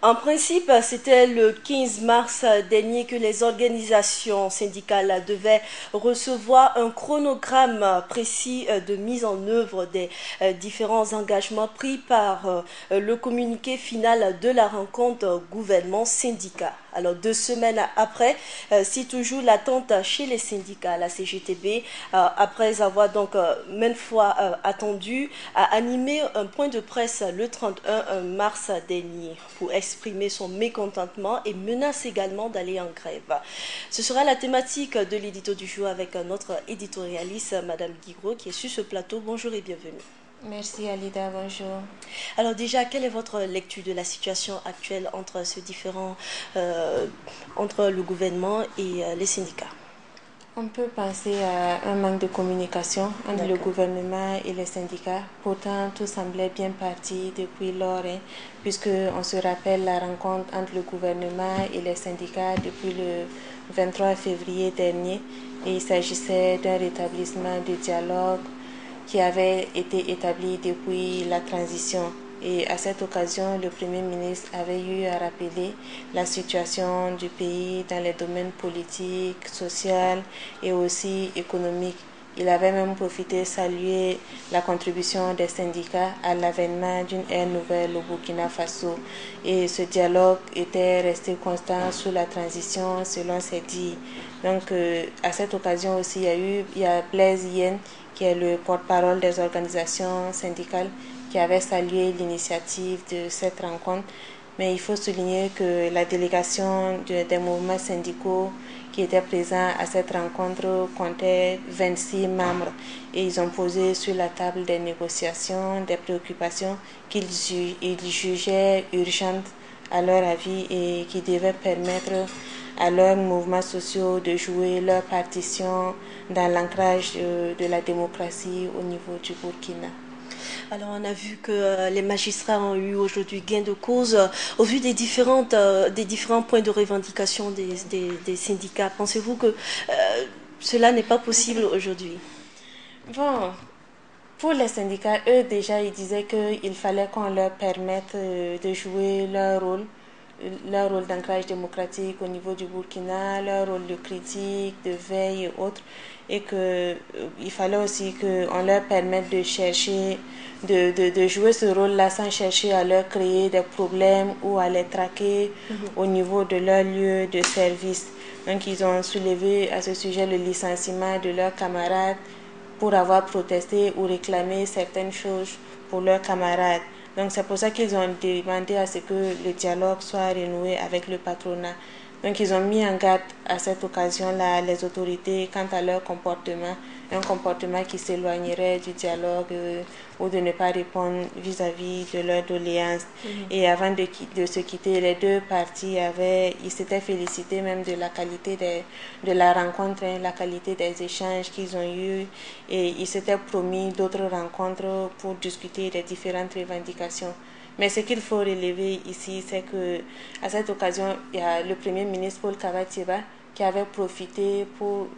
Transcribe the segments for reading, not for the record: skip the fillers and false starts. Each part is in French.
En principe, c'était le 15 mars dernier que les organisations syndicales devaient recevoir un chronogramme précis de mise en œuvre des différents engagements pris par le communiqué final de la rencontre gouvernement-syndicat. Alors 2 semaines après, c'est toujours l'attente chez les syndicats. La CGTB, après avoir donc maintes fois attendu, a animé un point de presse le 31 mars dernier pour exprimer son mécontentement et menace également d'aller en grève. Ce sera la thématique de l'édito du jour avec notre éditorialiste, Madame Guigro, qui est sur ce plateau. Bonjour et bienvenue. Merci Alida, bonjour. Alors déjà, quelle est votre lecture de la situation actuelle entre entre le gouvernement et les syndicats? On peut penser à un manque de communication entre le gouvernement et les syndicats. Pourtant, tout semblait bien parti depuis lors, puisque on se rappelle la rencontre entre le gouvernement et les syndicats depuis le 23 février dernier. Et il s'agissait d'un rétablissement du dialogue qui avait été établi depuis la transition. Et à cette occasion, le Premier ministre avait eu à rappeler la situation du pays dans les domaines politiques, sociaux et aussi économiques. Il avait même profité de saluer la contribution des syndicats à l'avènement d'une ère nouvelle au Burkina Faso. Et ce dialogue était resté constant sous la transition, selon ses dires. Donc, à cette occasion aussi, il y a Blaise Yen, qui est le porte-parole des organisations syndicales, qui avait salué l'initiative de cette rencontre. Mais il faut souligner que la délégation des mouvements syndicaux qui étaient présents à cette rencontre comptait 26 membres et ils ont posé sur la table des négociations, des préoccupations qu'ils jugeaient urgentes à leur avis et qui devaient permettre à leurs mouvements sociaux de jouer leur partition dans l'ancrage de la démocratie au niveau du Burkina. Alors on a vu que les magistrats ont eu aujourd'hui gain de cause au vu des différents points de revendication des syndicats. Pensez-vous que cela n'est pas possible aujourd'hui? Bon, pour les syndicats, eux déjà, ils disaient qu'il fallait qu'on leur permette de jouer leur rôle d'ancrage démocratique au niveau du Burkina, leur rôle de critique, de veille et autres, et qu'il fallait aussi qu'on leur permette de chercher, de jouer ce rôle-là sans chercher à leur créer des problèmes ou à les traquer au niveau de leur lieu de service. Donc ils ont soulevé à ce sujet le licenciement de leurs camarades pour avoir protesté ou réclamé certaines choses pour leurs camarades. Donc c'est pour ça qu'ils ont demandé à ce que le dialogue soit renoué avec le patronat. Donc ils ont mis en garde à cette occasion-là les autorités quant à leur comportement, un comportement qui s'éloignerait du dialogue ou de ne pas répondre vis-à-vis de leurs doléances. Et avant de se quitter, les deux parties ils s'étaient félicités même de la qualité de la rencontre, la qualité des échanges qu'ils ont eus et ils s'étaient promis d'autres rencontres pour discuter des différentes revendications. Mais ce qu'il faut relever ici, c'est que à cette occasion, il y a le Premier ministre Paul Kavatieba qui avait profité pour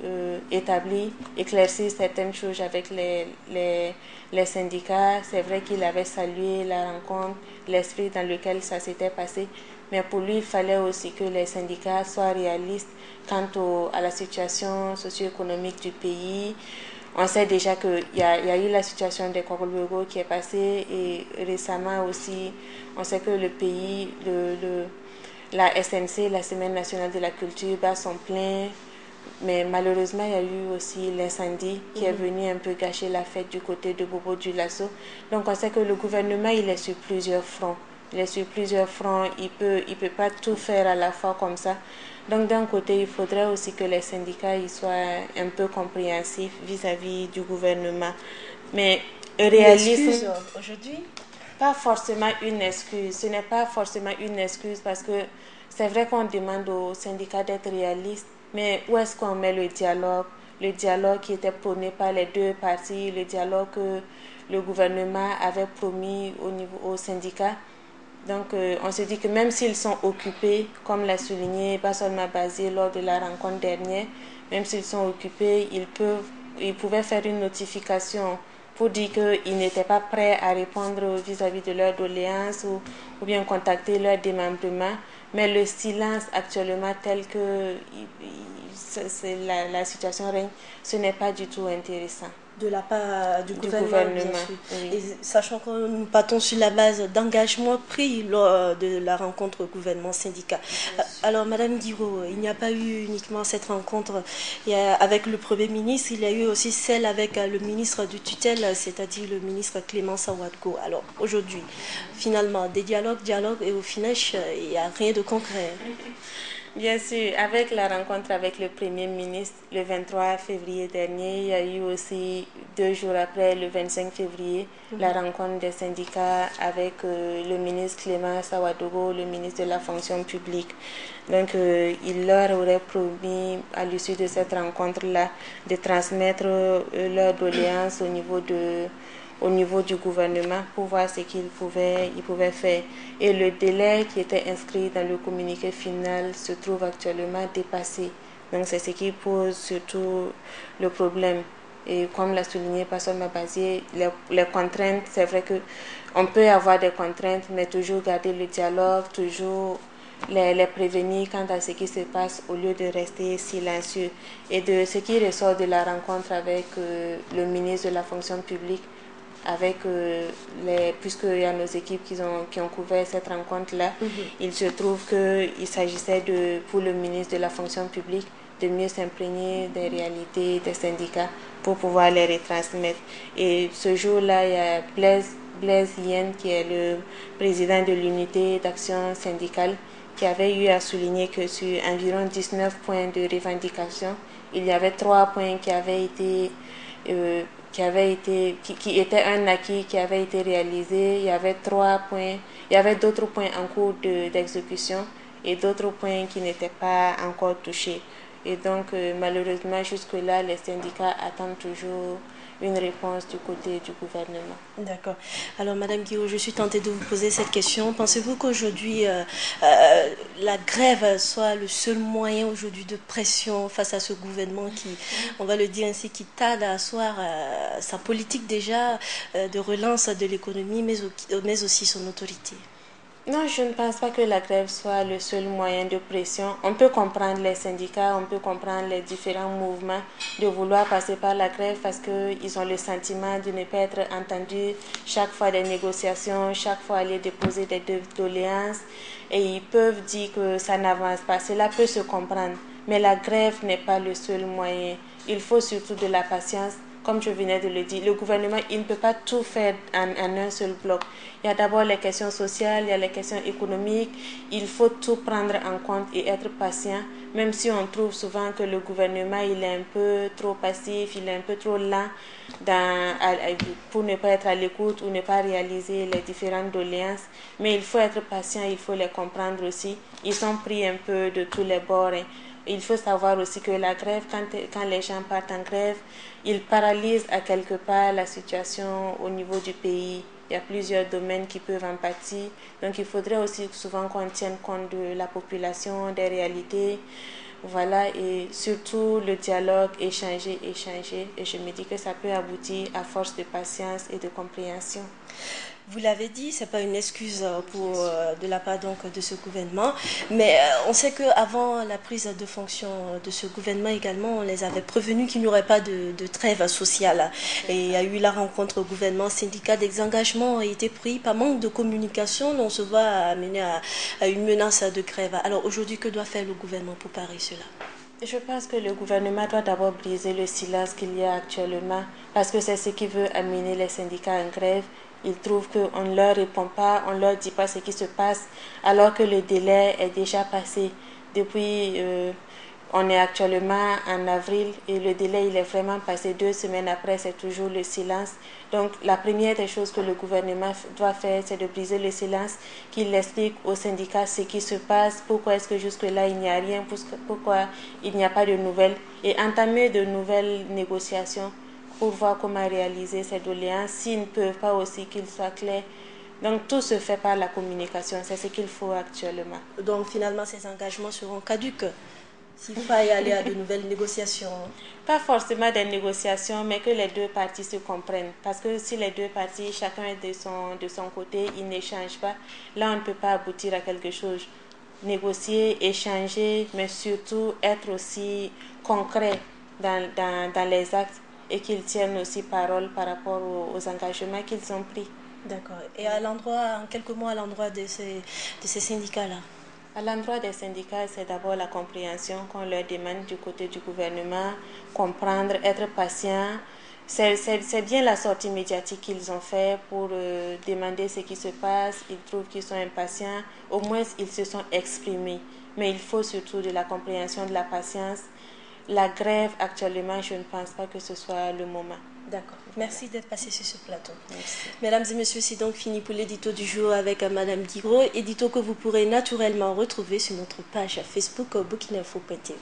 éclaircir certaines choses avec les syndicats. C'est vrai qu'il avait salué la rencontre, l'esprit dans lequel ça s'était passé, mais pour lui, il fallait aussi que les syndicats soient réalistes quant à la situation socio-économique du pays. On sait déjà qu'il y a eu la situation des Korolwego qui est passée et récemment aussi, on sait que le pays, la SNC, la Semaine nationale de la culture, bat son plein. Mais malheureusement, il y a eu aussi l'incendie qui est venu un peu gâcher la fête du côté de Bobo Dioulasso. Donc on sait que le gouvernement, il est sur plusieurs fronts. Il est sur plusieurs fronts, il peut pas tout faire à la fois comme ça. Donc d'un côté, il faudrait aussi que les syndicats ils soient un peu compréhensifs vis-à-vis du gouvernement. Mais réalisme aujourd'hui? Pas forcément une excuse. Ce n'est pas forcément une excuse parce que c'est vrai qu'on demande aux syndicats d'être réalistes, mais où est-ce qu'on met le dialogue? Le dialogue qui était prôné par les deux parties, le dialogue que le gouvernement avait promis aux syndicats. Donc, on se dit que même s'ils sont occupés, comme l'a souligné Basson Mabazé lors de la rencontre dernière, même s'ils sont occupés, ils pouvaient faire une notification pour dire qu'ils n'étaient pas prêts à répondre vis-à-vis de leurs doléances ou bien contacter leur démembrement. Mais le silence actuellement tel que la situation règne, ce n'est pas du tout intéressant. De la part du gouvernement, bien sûr. Oui. Et sachant que nous partons sur la base d'engagements pris lors de la rencontre gouvernement-syndicat. Alors, Madame Guiraud, il n'y a pas eu uniquement cette rencontre avec le Premier ministre, il y a eu aussi celle avec le ministre du tutelle, c'est-à-dire le ministre Clément Sawadko. Alors, aujourd'hui, finalement, des dialogues, et au finish, il n'y a rien de concret. Bien sûr, avec la rencontre avec le Premier ministre le 23 février dernier, il y a eu aussi 2 jours après, le 25 février, la rencontre des syndicats avec le ministre Clément Sawadogo, le ministre de la fonction publique. Donc, il leur aurait promis, à l'issue de cette rencontre-là, de transmettre leurs doléances au niveau du gouvernement pour voir ce qu'ils pouvaient faire. Et le délai qui était inscrit dans le communiqué final se trouve actuellement dépassé. Donc c'est ce qui pose surtout le problème. Et comme l'a souligné Pastor Mabazier, les contraintes, c'est vrai qu'on peut avoir des contraintes, mais toujours garder le dialogue, toujours les prévenir quant à ce qui se passe au lieu de rester silencieux. Et de ce qui ressort de la rencontre avec le ministre de la fonction publique, puisqu'il y a nos équipes qui ont couvert cette rencontre-là, il se trouve qu'il s'agissait pour le ministre de la fonction publique de mieux s'imprégner des réalités des syndicats pour pouvoir les retransmettre. Et ce jour-là, il y a Blaise Yen, qui est le président de l'unité d'action syndicale, qui avait eu à souligner que sur environ 19 points de revendication, il y avait 3 points qui était un acquis qui avait été réalisé. Il y avait 3 points, il y avait d'autres points en cours d'exécution et d'autres points qui n'étaient pas encore touchés. Et donc, malheureusement, jusque-là, les syndicats attendent toujours une réponse du côté du gouvernement. D'accord. Alors, Madame Guiraud, je suis tentée de vous poser cette question. Pensez-vous qu'aujourd'hui, la grève soit le seul moyen aujourd'hui de pression face à ce gouvernement qui, on va le dire ainsi, qui tarde à asseoir sa politique déjà de relance de l'économie, mais aussi son autorité? Non, je ne pense pas que la grève soit le seul moyen de pression. On peut comprendre les syndicats, on peut comprendre les différents mouvements de vouloir passer par la grève parce qu'ils ont le sentiment de ne pas être entendus chaque fois des négociations, chaque fois aller déposer des doléances et ils peuvent dire que ça n'avance pas. Cela peut se comprendre, mais la grève n'est pas le seul moyen. Il faut surtout de la patience. Comme je venais de le dire, le gouvernement, il ne peut pas tout faire en un seul bloc. Il y a d'abord les questions sociales, il y a les questions économiques. Il faut tout prendre en compte et être patient, même si on trouve souvent que le gouvernement, il est un peu trop passif, il est un peu trop lent pour ne pas être à l'écoute ou ne pas réaliser les différentes doléances. Mais il faut être patient, il faut les comprendre aussi. Ils sont pris un peu de tous les bords. Il faut savoir aussi que la grève, quand les gens partent en grève, ils paralysent à quelque part la situation au niveau du pays. Il y a plusieurs domaines qui peuvent en pâtir. Donc il faudrait aussi souvent qu'on tienne compte de la population, des réalités. Voilà, et surtout le dialogue, échanger. Et je me dis que ça peut aboutir à force de patience et de compréhension. Vous l'avez dit, c'est pas une excuse de la part donc de ce gouvernement, mais on sait qu'avant la prise de fonction de ce gouvernement également, on les avait prévenus qu'il n'y aurait pas de trêve sociale. Et il y a eu la rencontre au gouvernement syndicat, des engagements ont été pris, par manque de communication, on se voit amener à une menace de grève. Alors aujourd'hui, que doit faire le gouvernement pour parer cela? Je pense que le gouvernement doit d'abord briser le silence qu'il y a actuellement, parce que c'est ce qui veut amener les syndicats en grève. Ils trouvent qu'on ne leur répond pas, on ne leur dit pas ce qui se passe, alors que le délai est déjà passé. Depuis, on est actuellement en avril et le délai il est vraiment passé. 2 semaines après, c'est toujours le silence. Donc, la première des choses que le gouvernement doit faire, c'est de briser le silence, qu'il explique aux syndicats ce qui se passe, pourquoi est-ce que jusque-là il n'y a rien, pourquoi il n'y a pas de nouvelles, et entamer de nouvelles négociations pour voir comment réaliser ces doléances. S'ils ne peuvent pas aussi, qu'ils soient clairs. Donc tout se fait par la communication, c'est ce qu'il faut actuellement. Donc finalement ces engagements seront caduques? S'il faille aller à de nouvelles négociations. Pas forcément des négociations, mais que les deux parties se comprennent. Parce que si les deux parties, chacun est de son côté, ils n'échangent pas, là on ne peut pas aboutir à quelque chose. Négocier, échanger, mais surtout être aussi concret dans les actes et qu'ils tiennent aussi parole par rapport aux engagements qu'ils ont pris. D'accord. Et à l'endroit, en quelques mots, à l'endroit de ces syndicats-là? À l'endroit des syndicats, c'est d'abord la compréhension qu'on leur demande du côté du gouvernement, comprendre, être patient. C'est bien la sortie médiatique qu'ils ont fait pour demander ce qui se passe. Ils trouvent qu'ils sont impatients. Au moins, ils se sont exprimés. Mais il faut surtout de la compréhension, de la patience. La grève, actuellement, je ne pense pas que ce soit le moment. D'accord. Merci d'être passé sur ce plateau. Merci. Mesdames et messieurs, c'est donc fini pour l'édito du jour avec Madame Guigro. Édito que vous pourrez naturellement retrouver sur notre page Facebook burkinafo.tv.